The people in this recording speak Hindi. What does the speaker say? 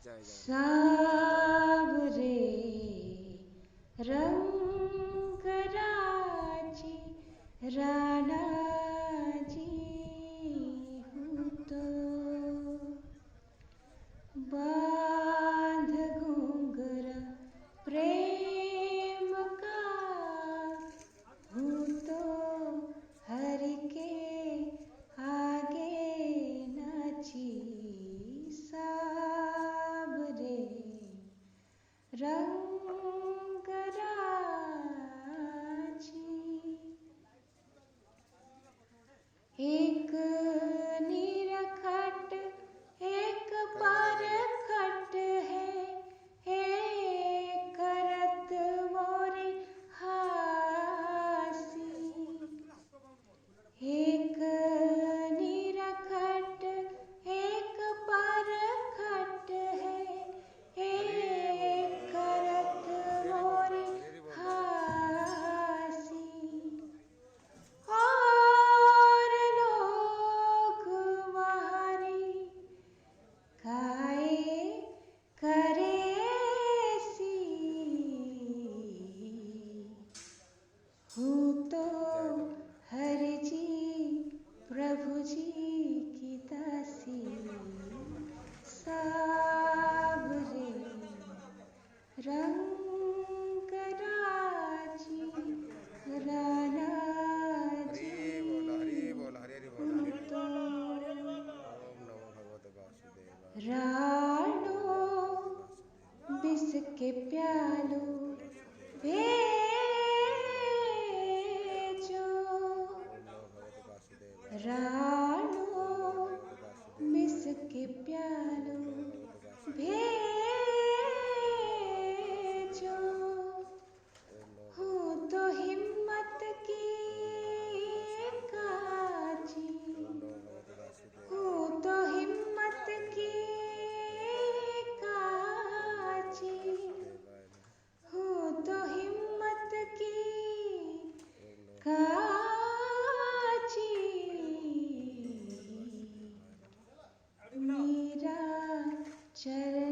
सावरे रंग राजी राणाजी हूँ तो बांध घुंघरा प्रेम का हूँ तो हरि के आगे नाची सावरे रंग राजी। एक निरखट एक परखट है करत मोरी हासी। एक निरखट एक परखट है करत मोरी हासी। और लोग मारी खाए करे सी हूँ तो हरि जी प्रभु जी की दासी सावरे रंग राजी राणा जी हूँ तो राणो बिस के प्यालो भेजो राणो बिस के प्यालो भेजो। हूँ तो हिम्मत की काजी हूँ तो हिम्मत की काजी हूँ तो हिम्मत की काजी। मीरा चरण